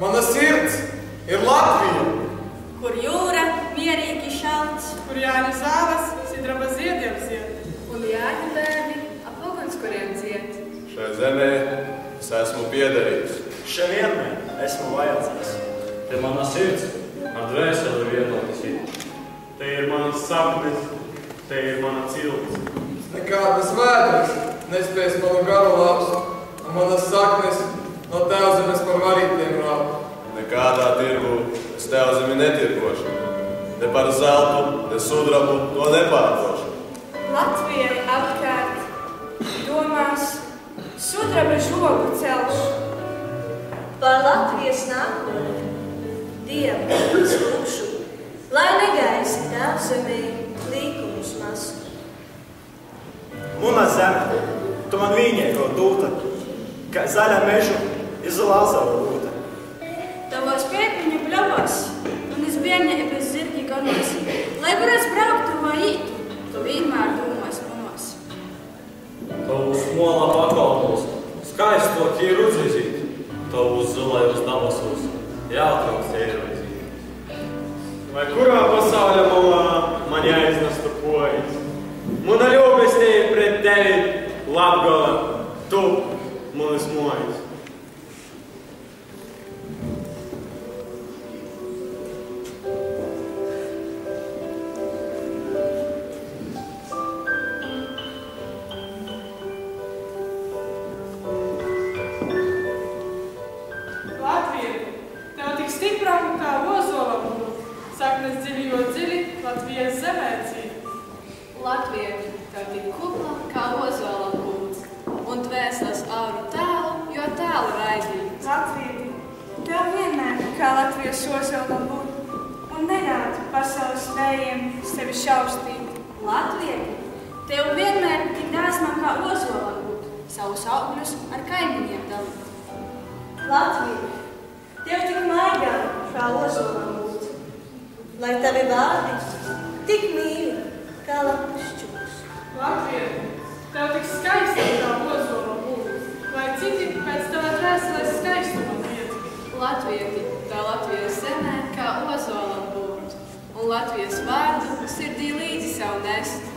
Mana sirds ir Latvija. Kur jūra mierīgi šalts, kur Jāņu zāles sidraba ziediem zied, un Jāņu bērni ap ugunskuriem dzied. Šai zemē es esmu piederīgs. Šai vienmēr esmu vajadzīgs. Te mana sirds ar dvēseli vienotas ir. Te ir manas sapnes, te ir mana cilts. Nekādas vēdras nespēs manu garu lapsu, un manas saknes no tēvzemes par varītiem rāp. Nekādā tirgu es tēvzemi netirgošu. Ne par zeltu, ne sudrabu to nepārdošu. Latvijai apkārt, domās, sudraba žogu celšu. Par Latvijas nākotni Dievu lūkšu, lai negaisi tēvzemē līkumus masu. Muna zeme, tu man vīnieko dūta, kā zaļa mežu iz Lāzaru dūta. Tavos piepiņu bļavos un iz bērnības zirgi ganos, lai kur es brauktu vai ītu, tu vienmēr domās manos. Tavu smolā pakalpos, skaisto ķīru udzizīt, tavu zulajos dabasos, jāatrauks ierodzīt. Vai kurā pasauļa malā man jāiznestu pojas? Muna ļaubestīja pret tevi, Latgala, tu manas mojas. Latvija, tev tik stiprāku kā ozola būt, saknes dziļījot dziļi, Latvijas zemē dzīvi. Latvija, tev tik kupla kā ozola būt, un dvēseles auru tālu, jo tālu raidīt. Latvija, tev vienmēr kā Latvijas ozola būt, un neļaut pasaules vējiem sevi šaustīt. Latvija, tev vienmēr tik dāsmā kā ozola būt, savus augļus ar kaimiņiem dalīt. Latvija, tev tik maigā kā ozola būt, lai tavi vārdi tik mīļi kā lapus čūs. Latvija, tev tik skaista kā ozola būt, lai citi pēc tava dvēseles skaistuma iet. Latvija, tev Latvijas zemē kā ozola būt, un Latvijas vārdu sirdī līdzi savu nest.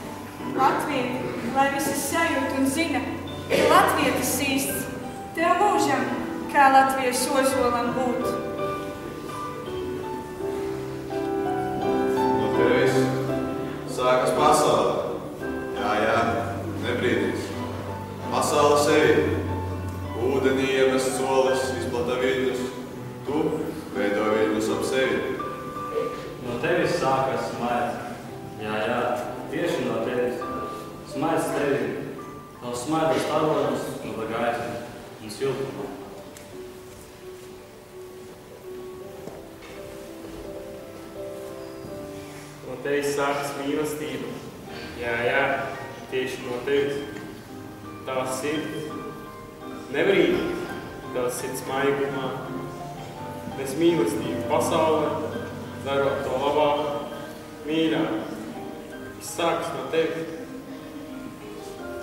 Latvija, lai visi sajūt un zina, ka Latvija tas īsts, tev mūžam kā Latvijas ozolam būt. No tevis sākas pasaule. Jā, nebrīdīs. Pasaule sevi. Ūdenī iemest solis, izplata viļņus. Tu veido viļņus ap sevi. No tevis sākas smaids. Jā, tieši no tevis. Smaids tevi. Tavs smaidas starojas no gaisa un siltumā. No tevis sākas mīlestība. Jā, tieši no tevis. Tavs sirds nebrīdīs, tavs sirds maigumā. Nes mīlestību pasaulē, darot to labāk, mīļāk. Viss sākas no tevis.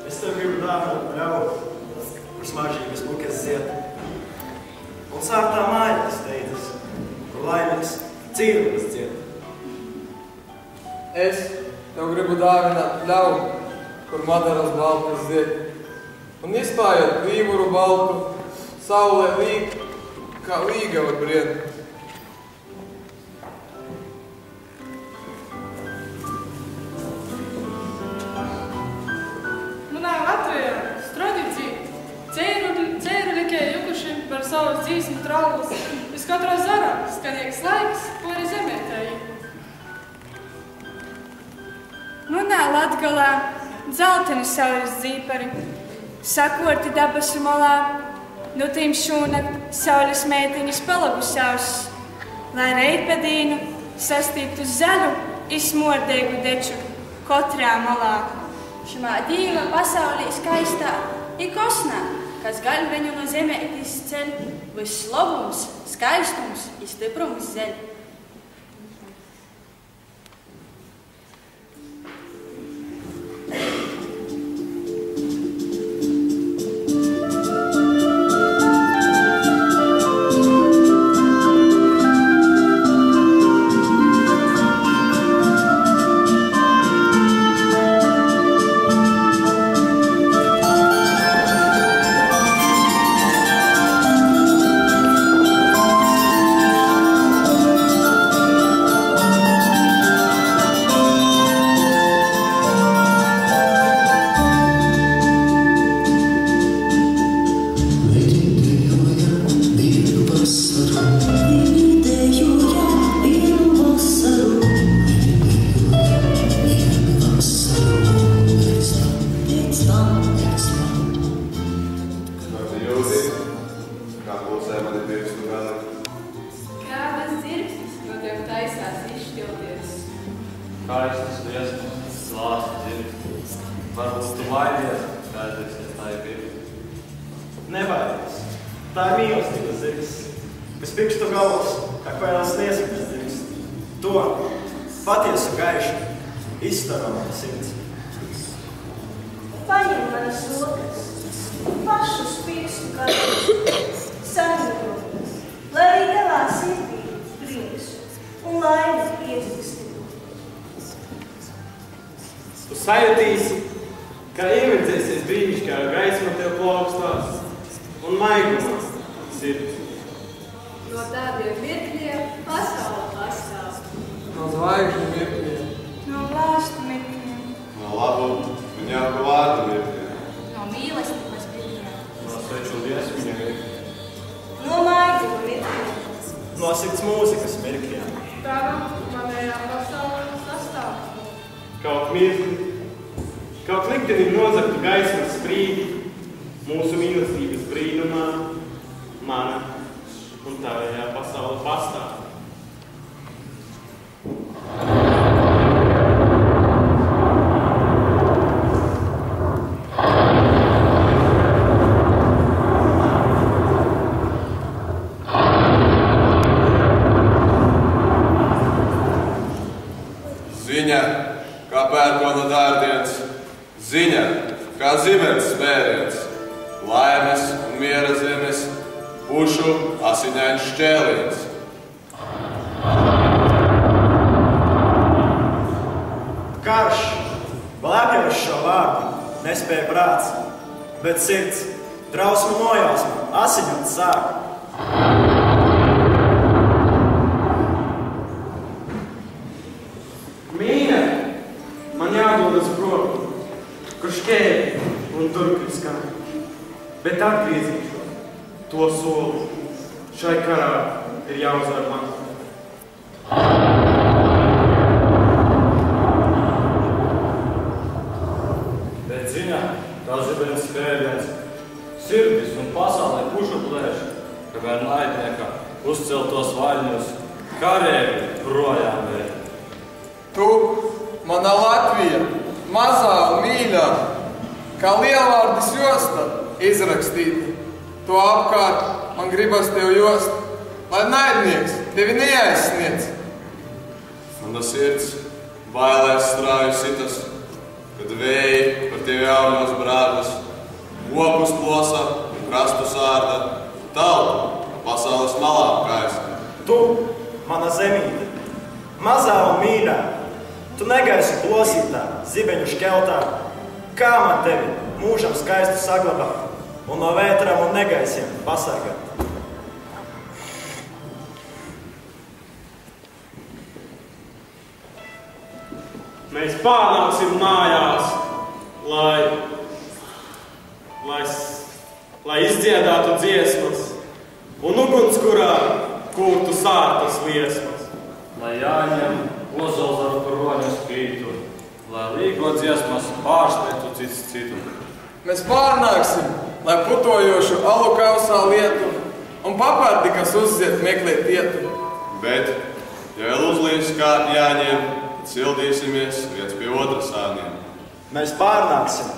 Es tev gribu dāvināt pļauju, kur smaržības bukas zied. Un sārtā mājās steidzas, kur laimīgs dzīves dzied. Es tev gribu dāvināt pļauju, kur madaras baltas zied. Un izpājot līmuru baltu, saulē līg, kā līgava brien. Munā Latvijā strodīcī cēruļikie jukuši par savus dzīsmu traulus. Iz katrā zarā skaņīgs laiks, ko arī zemētēji. Munā Latgalā dzelteni saules dzīpari, sakorti dabasu malā, nu tīm šūnakt saules meitiņas palagu savs, lai reitpedīnu sastītu zaļu izmordēgu deču katrā malā. Šimā dīva pasaulī skaistā i kosnā, kas gaļveņu no zemētis ceļ, viss labums, skaistums i stiprums zeļ. gali. Kādas dzirkstis no tev taisās izšķilties? Kaistas liesmas, slāsts dzirkstis. Varbūt tu vaidies, skaidrīsies tā ir pirks. Nevaidies. Tā ir mīlestības zirgs, kas pirkstu galvas, kā kvēlas liesmas zirgs. To patiesu gaišu izstaro man sirds. Paņem manas rokas, pašus pirkstu kartus, saņemot, lai arī tavā sirdī prieks un laime iedzikstītu. Tu sajutīsi, kā iemirdzēsies brīnišķīgā gaisma tev plaukstās un maigumā sirds. No tādiem mirkļiem pasaule pastāv. No zvaigžņu mirkļiem. No lāstu mirkļiem. No labu un jauku vārdu mirkļiem. No mīlestības mirkļiem. No sveču liesmiņiem. No maigu mirkļiem. No sirds mūzikas mirkļiem. Tāda manējā pasaule sastāv. Kaut mirkli, kaut liktenim nozagtu gaismas sprīdi, mūsu mīlestības brīnumā, mana un tavējā pasaule pastāv. Ziņa, kā pērkona dārdiens, ziņa, kā zibens spēriens, laimes un miera zemes, pušu asiņains šķēliens. Karš, vēl apjauš šo vārdu, nespēja prāts, bet sirds, drausmu nojausmu, asiņot sāk. Mīna, man jādodas prom, kur šķēri un turpin skan, bet atgriezīšos, to soli, šai karā ir jāuzvar man. Bet ziņā, kā zibens spēļiens, sirdis un pasaulē pušu plēš, kamēr naidnieka uzceltos vaļņus, karēvi projām vēl. Tu, mana Latvija, mazā un mīļā, kā lielvārdis josta izrakstīta. To apkārt man gribas tev jost, lai naidnieks tevi neaizsniedz. Mana sirds bailēs strāju sitas, kad vēji par tevi auļos brāļus, opus plosa un krastu sārda, tautu pasaules malām kaisa. Tu, mana zemīte, mazā un mīļā, tu negaisu plosītā, zibeņu šķeltā, kā man tevi mūžam skaistu saglabāt un no vētrām un negaisiem pasargāt. Mēs pārnāksim mājās, lai izdziedātu dziesmas un ugunskurā kurtu sārtas liesmas. Lai jāņem ozolzaru kroņu spītu, lai līgo dziesmas pārsniegtu cits citu. Mēs pārnāksim, lai putojošu alu kausā lietu un papārdi, kas uzziet meklēt vietu. Bet, ja vēl uzlīs kā jāņem, sildīsimies viens pie otra sāniem. Mēs pārnāksim,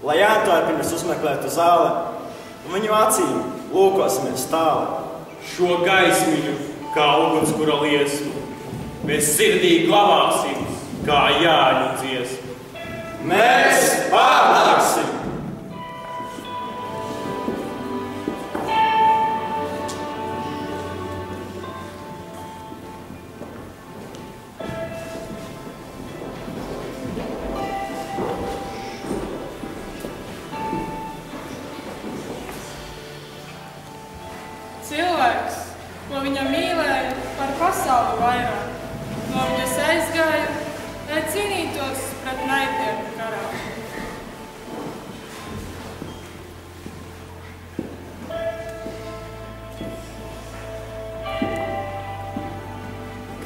lai Jāntārpiņus uzmeklētu zāle un viņu acīm lūkosimies tālu. Šo gaismiņu, kā ugunskura liesmu, mēs sirdī glabāsim, kā Jāņu dziesmu. Mēs pārnāksim! Cilvēks, ko viņa mīlēja par pasauli vairāk, no viņas aizgāja, lai cīnītos pret naidnieku karā.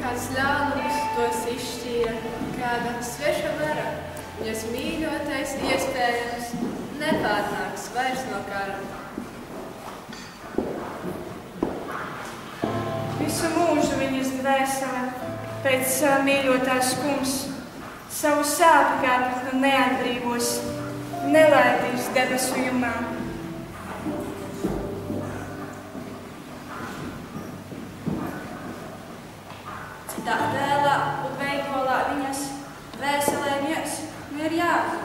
Kāds ļaunums tos izšķīra, kāda sveša vara, viņas mīļotais iespējams nepārnāks vairs no kara. visu mūžu viņas dvēsele pēc mīļotās skums, savu sāpju kāpju neatbrīvos, nelaidīs debesu jumā. Citā dēlā un veidolā viņas dvēselē miers ir jāatbrīvo.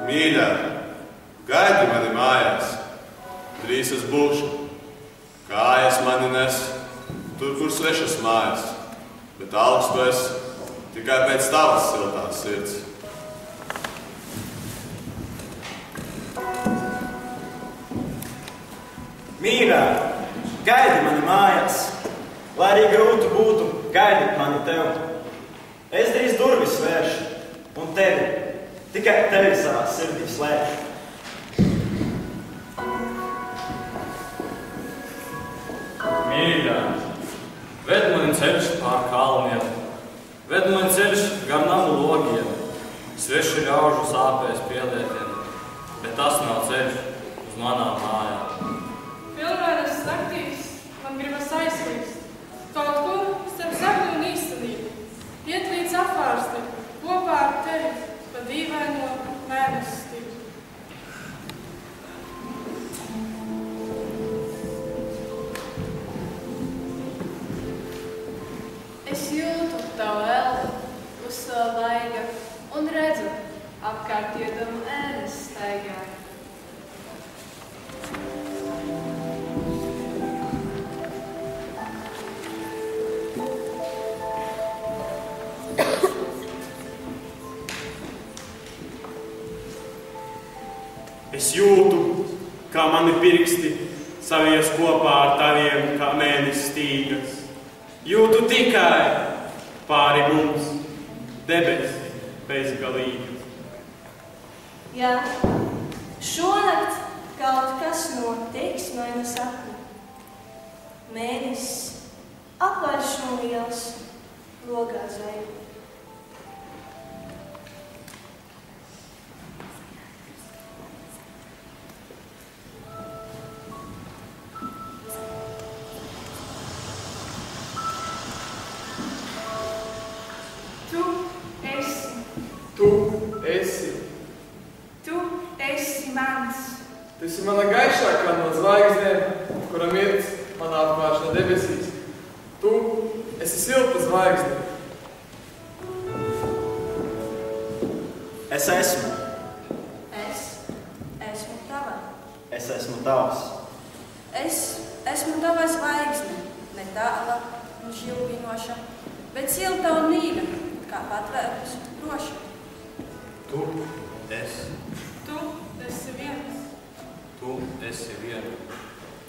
Mīļā, gaidi mani mājās, drīz es būšu. Kājas mani nes, tur, kur svešas mājas, bet augstu es tikai pēc tavas siltās sirds. Mīļā, gaidi mani mājās, lai arī grūti būtu, gaidīt mani tev. Es drīz durvis svēršu, un tevi, tikai tevi savā sirdī slēpšu. Mīļā, ved mani ceļš pār kalniem, ved mani ceļš gar namu logiem, svešu ļaužu sāpēs pielietiem, bet tas nav ceļš uz manām mājām. Pilnvērnes naktīs man gribas aizkrist, kaut kur starp sapni un īstenību, iet līdz apvārsti, kopā ar tevi pa dīvaino mēnesi stilu. Es jūtu tavu elpu uz savu vaiga un redzu apkārt iedamu ēnes staigā. Es jūtu, kā mani pirksti savies kopā ar taviem kā mēnesis stīgas. Jūtu tikai pāri mums debesi bezgalīgas. Jā, šonakt kaut kas no teiksmaina sapņa. Mēnesis apvērš no ielas logā zvaigzni. Tu esi mans. Tu esi mana gaišākā no zvaigznēm, kura mirt manā apvāršana debesīs. Tu esi silta zvaigzne. Es esmu. Es esmu tava. Es esmu tavs. Es esmu tava zvaigzne, ne tāla un žilvinoša, bet silta un mīļa, kā patvērus droša. Tu esi. Tu esi viens. Tu esi viena.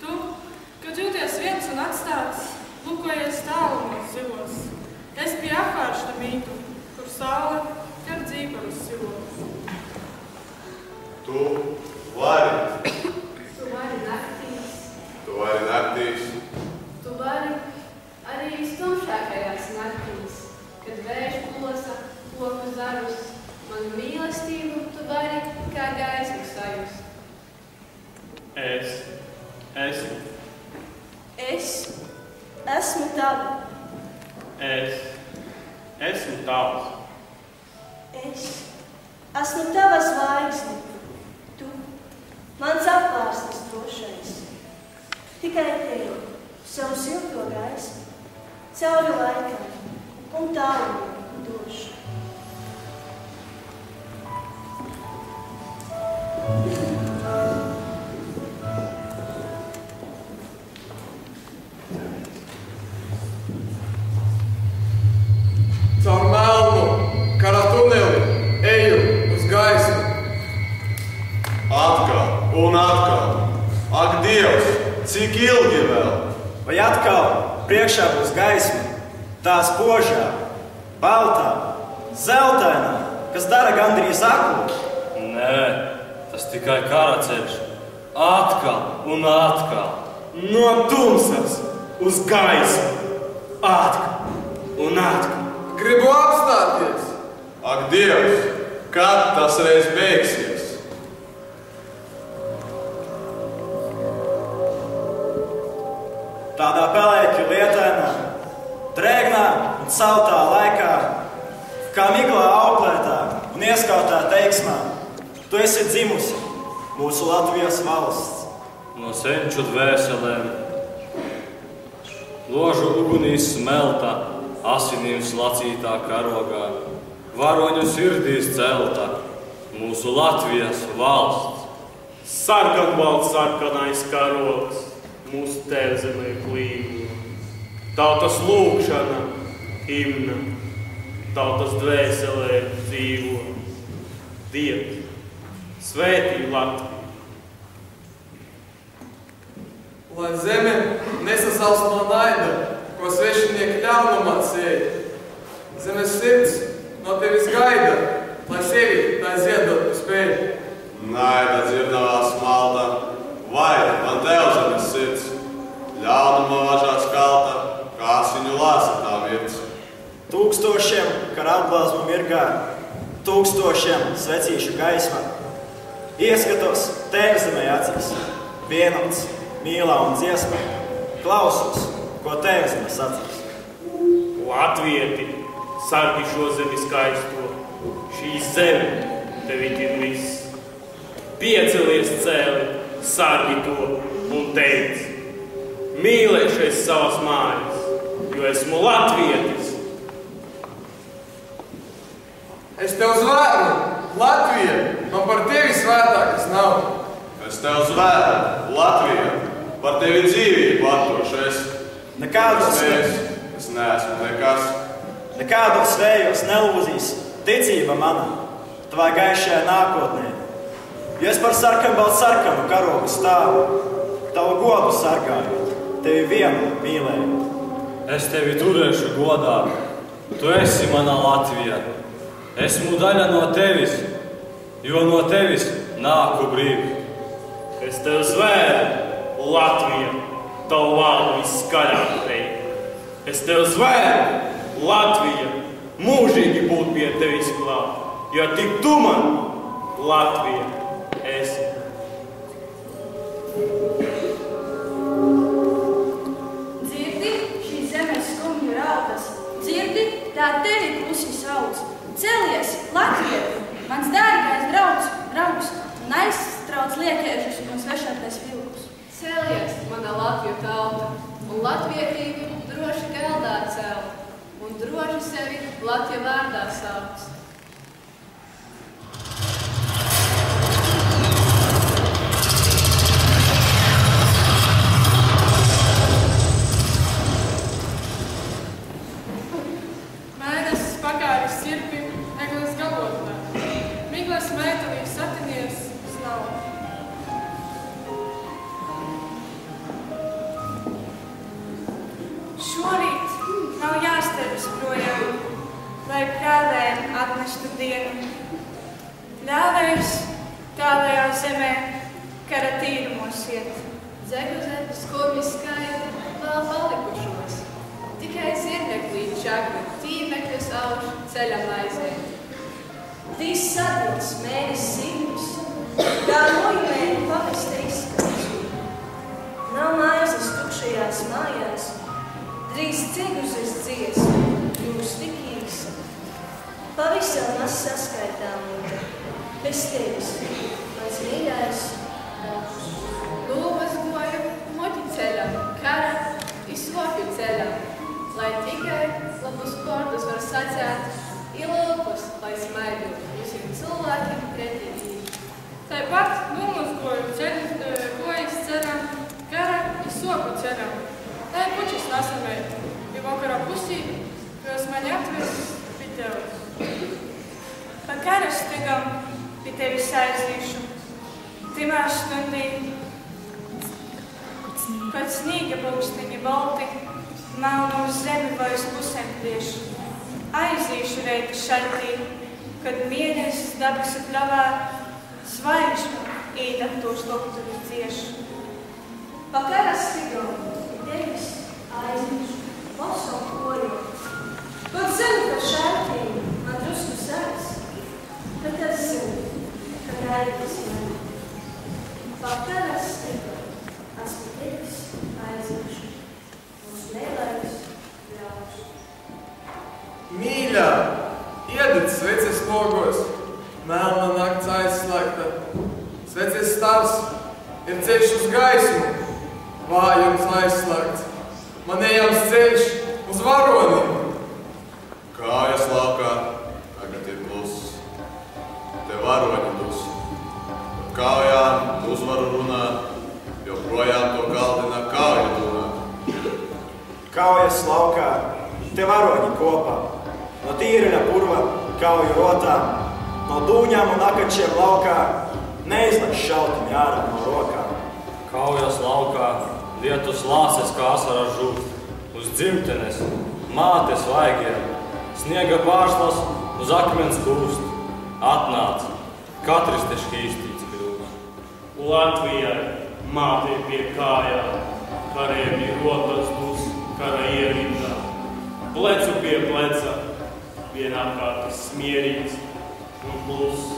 Tu, kad jūties viens un atstāts, lukojies tālumos zilos. Es pie apvāršana mītu, kur saule ķer dzīparus silos. Tu vari. Tu vari naktīs. Tu vari naktīs. Tu vari arī stumšākajās naktīs, kad vējš plosa koku zarus. Manu mīlestību tu vari kā gaismu sajust. Es esmu tava. Esmu tavs. Es esmu tava zvaigzne. Tu, mans apvārstas drošais. Tikai tevi, savu silto gaismu, cauri laikam un tālumiem došu. Caur melnu, kara tuneli, eju uz gaismu. Atkal un atkal. Ak, Dievs, cik ilgi vēl? Vai atkal priekšā būs gaisma, tā spožā, baltā, zeltainā, kas dara gandrīz aklu? Nē, tas tikai karaceļš. Atkal un atkal. No tumsas uz gaismu. Atkal un atkal. Gribu apstāties. Ak, Dievs, kad tas reiz beigsies? Tādā pelēkļu lietainā, drēgnā un saltā laikā, kā miglā auklētā un ieskautā teiksmā, tu esi dzimusi mūsu Latvijas valsts. No senču dvēselēm, ložu ugunīs smelta, asinīm slacītā karogā, varoņu sirdīs celta, mūsu Latvijas valsts. Sarkanbalts sarkanais karogs, mūsu tēvzemē klīvo. Tautas lūgšana, himna, tautas dvēselē dzīvo. Dievs, svētī Latviju. Lai zeme nesasalst no naida, ko svešinieki ļaunumā sēja. Zemes sirds no tevis gaida, lai sevi tā ziedot spēj. Naida dzirdavā smalta, vai man tēvzemes sirds. Ļaunuma važā skalta, kā asiņu lāsa tā virts. Tūkstošiem karalblāzmu mirgā, tūkstošiem svecīšu gaismā. Ieskatos tēvzemē acīs, vienots, mīlā un dziesmā, klausos, ko tēvzeme sacīs. Latvieti, sargi šo zemi skaisto, šī zeme tevi ir viss. Piecelies cēli, sargi to un teic, mīlēšais savas mājas, jo esmu latvietis. Es tev zvēru, Latvija, man par tevi svētākas nav. Es tev zvēru, Latvija, par tevi dzīvību attošais. Es neesmu nekas. Nekādos vējos nelūzīs ticība mana, tavā gaišajā nākotnē. Jo es par sarkanbaltu sarkanu karogu stāvu, tavu godu sargājot, tevi vienu mīlējot. Es tevi turēšu godā, tu esi mana Latvija. Esmu daļa no tevis, jo no tevis nāku brīvi. Es tev zvēru, Latvija, tavu vārdu viskaļāk teikt. Es tev zvēru, Latvija, mūžīgi būt pie tevis klāt, jo tik tu man, Latvija, esi. Dzirdi šī zemes skumju raudas, dzirdi tā tevi klusi sauc. Celies, Latvieti, mans dārgais draugs, un aizstrauc liekēžus un svešātais vilkus. Celies, mana Latviju tauta, un latvietību droši galdā cel, un droši sevi Latvija vārdā sauc. Mēnesis pakāris sirpi, eglis galotnē. Miglas meitelīs satinies snavu. Šorīt nav jāsteras projām, lai prāvēm atnestu dienu. Ļāvējs tālajā zemē kara tīrumos iet. Dzegu zemes skumji skaidri vēl palikušos. Tikai zirneklīt čakli, tīmekļus auž ceļam aizēt. Tīs sadils mēnesis zīmes, kā nojumēni pavesta izskats. Nav maizes tukšajās mājās, drīz ciguzes dziesma, jūs tik īsa. Pavisam maz saskaitāmība, bez tevis, mans mīļais draugs. Lūvas goju moķi ceļam, kara izsopju ceļam, lai tikai labus vārdus var sacēt, ilūpus, lai smaidu visiem cilvēkiem pretī. Tāpat nomazgoju gojas ceļam, kara izsopju ceļam, lai pučis nasamēt, jo vakarā pusī, kas mani atves pie tevis. Pa kara stigam pie tevis aizīšu, timā stundī, kad snīga pulksteņi balti, melnu uz zemi vai uz pusēm pliešu. Aizīšu reiti šaltī, kad mienesis dabasu pļavā, zvaigžņu īdam tos doktorus ciešu. Pa kara stigam pie tevis aizīšu, posam koju. Pat zinu, ka šaltī man drusku sāks, bet es zinu, ka gaidīs mani. Pa kara stigam esmu tevis aizīšu, mums mīlēs ļauš. Mīļā, iedod sveces logos, melna nakts aizslēgta. Sveces stars ir ceļš uz gaismu, vājums aizslēgts. Man ejams ceļš uz varoni. Kājas laukā tagad ir kluss, te varoņi dus. Par kājām uzvaru runā, joprojām to kaldina kauja runā. Kaujas laukā, te varoņi kopā, no tīreļa purva kauju rotā, no dūņām un akačiem laukā, neizlaiž šautiņi ārā no rokām. Kaujas laukā, lietus lāses kā asara žūst, uz dzimtenes, mātes vaigiem, sniega pārslas uz akmens kūst. Atnāc, katrs te šķīstīts kļūst. Latvijai māte pie kājām, karēvi rotas dus, kara ievindā. Plecu pie pleca, vienā kārtas smierīgs un plus.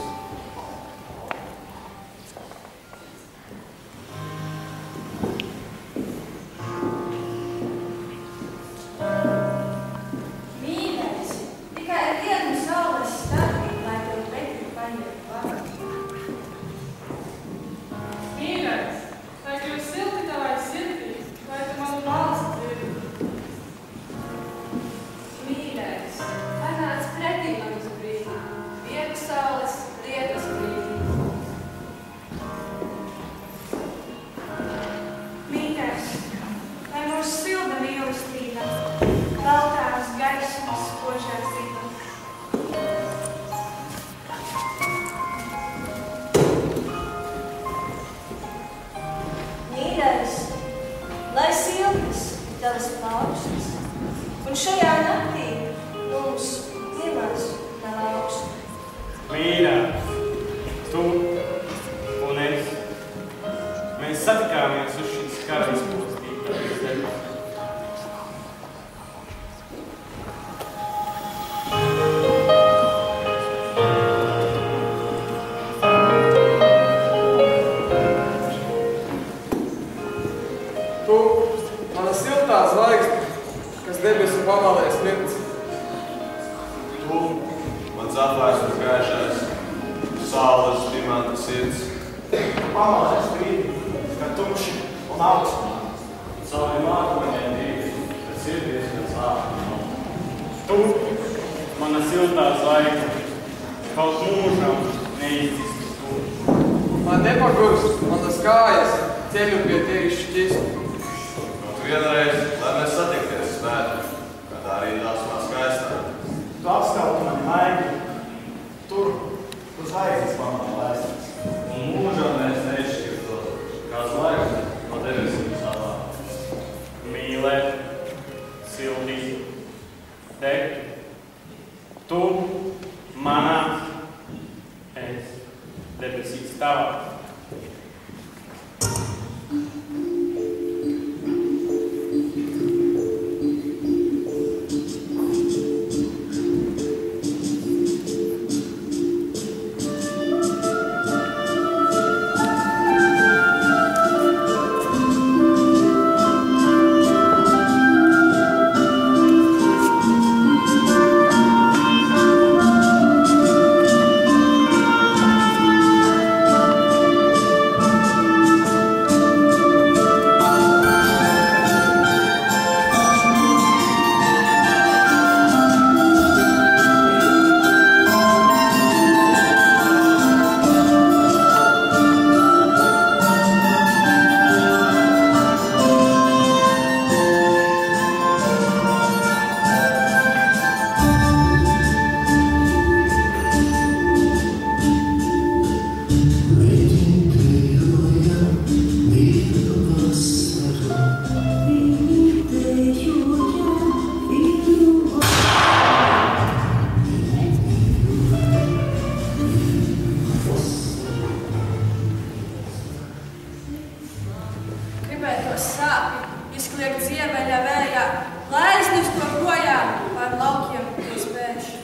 sāpi, izkliegt ziemeļa vējā, lai aiznestu to projām pār laukiem uz pēšu.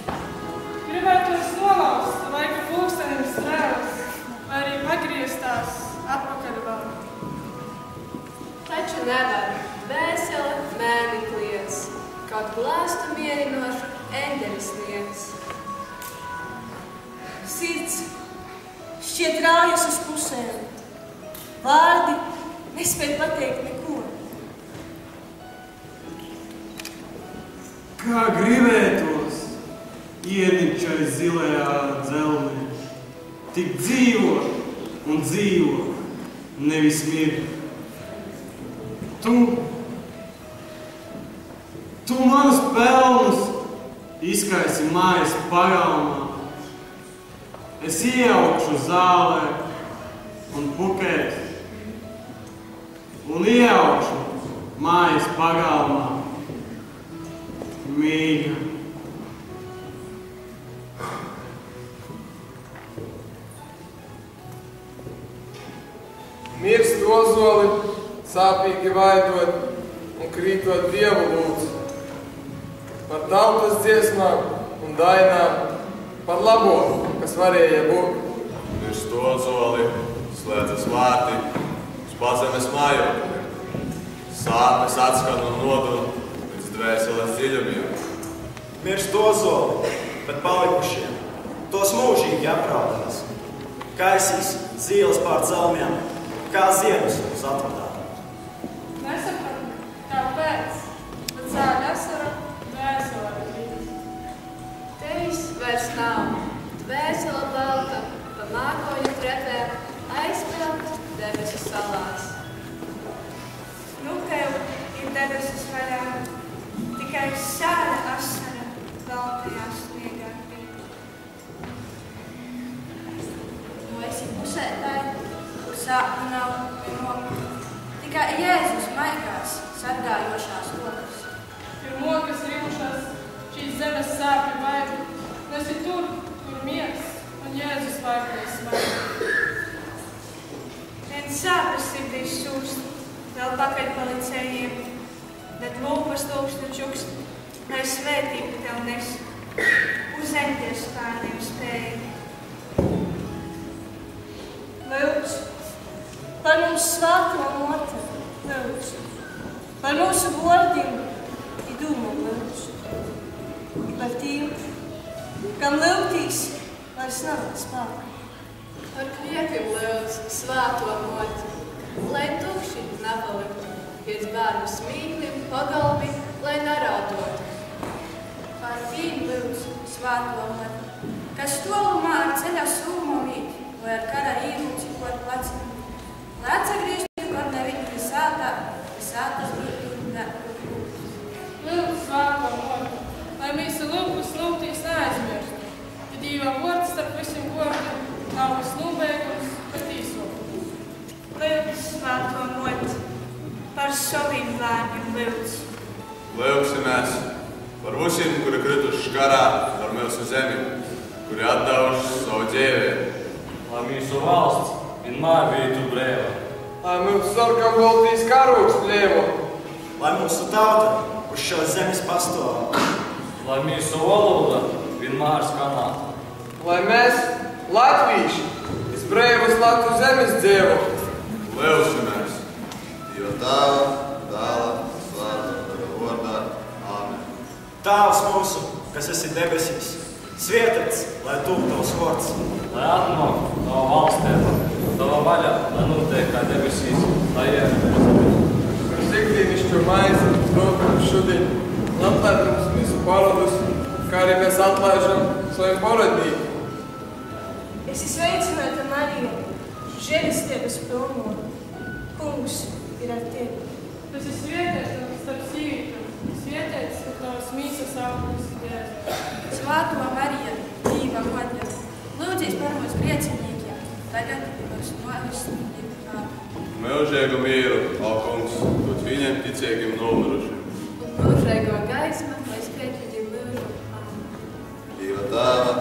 Gribētos nolauzt, vai ka pulkstenim strēlas, vai arī pagrieztās atpakaļ vēl. Taču nevar, dvēsele mēni kliedz, kaut glāstu mierinošu eņģeļu sniedz. Sirds šķiet rājas uz pusēm. Vārdi nespēj pateikt neko. Kā gribētos ienikt šai zilajā dzelmē, tik dzīvo un dzīvo, nevis mirt. Tu manus pelnus izkaisi mājas pagalmā. Es ieaugšu zālē un pukēs, un ieaugšu mājas pagalmā. Mīļa. Mirst ozoli, sāpīgi vaidot un krītot Dievu lūdzu. Par tautas dziesmām un dainām, par labo, kas varēja būt. Mirst ozoli, slēdzas vārti uz pazemes mājokļiem. Sāpes atskan un nodod līdz dvēseles dziļumiem. Mirst ozoli, bet palikušiem, tos mūžīgi apraudās. Kaisīs zīles pār dzelmiem, kā ziedus uz atvadā. Nesapratu, kāpēc, bet zāļa asara dvēsele krīt. Tevis vairs nav, dvēsele balta, pa mākoņu trepēm aizpelta debesu salās. Nu tev ir debesis vaļā, tikai sāra asara baltajā sniegā krīt. Nu esi pusētāji, kur sāpju nav vienokļu, tikai Jēzus maigās sargājošās rokas. Ir mokas rimušās, šīs zemes sāpju vaigu, nesi tur, kur miers un Jēzus vaigais smaiga. Viens sāpes sirdī šūst, vēl pakaļpalicējiem, bet lūpas lūkšņu čukst, lai svētību tev nes, uz eņģeļu spārniem spēju. Lūdzu, par mums svāto motu, lūdzu, par mūsu vārdiem i dūmu lūdzu, par tiem, kam lūgtīs vairs nav spēka. Par kvietiem lūdz svāto moti, lai tukši nepaliktu, piec bērnu smīklim, pagalmi, lai neraudotu. Par tīm lūdz svāto moti, kas tolumā ar ceļa sūmo mīt, vai ar kara īrūci kod placim, lai atsagriežtu par neviņu pie sātas būtu nekur. Lūdzu svāto motu, lai mīsa lūpas lūgtīs neaizmirst, ja Dīva vārds starp visiem vārdiem nav kas nūbēgums, bet īsot. Lūdzu svāto moti, par saviem bērniem lūdzu. Lūksimies par visiem, kuri krituši karā par mūsu zemi, kuri atdevuši savu dzīvību. Lai mūsu valsts vienmēr būtu brīva. Lai mūsu sarkam valtīs karogs plēvo. Lai mūsu tauta uz šās zemes pastāv. Lai mūsu valoda vienmēr skanātu. Lai mēs, latvīši, iz brīvas Latvu zemes dzīvo. Lūksimies, jo Tēva, Dēla, Svētā vārdā. Āmen. Tēvs mūsu, kas esi debesīs, svētīts, lai top tavs vārds. Lai atnāk tava valstība, tava vaļa, lai notiek kā debesīs, lai ēd mūsu. Par ikdienišķo maizi dod mums šodien, un atlaid mums visu parodus, kā arī mēs atlaižam saviem parodnīkiem. Esi sveicināta Marija, žēlistības pilno. Kungs ir ar tevi. Tas ir svietēts starp sīvītām, svietēts, ka tavas mīsas augļus Jēzus. Svāto Marija, Dīva mote, lūdzīs par mūsu griecinīkiem, tagad mūsu novisnīkiem kādu. Mūžēgu mieru, o kungs, dod viņiem ticīgiem nomirušiem. Un mūžēgo gaismu, lai spēķi mūžu. Amen. Dieva Tēva,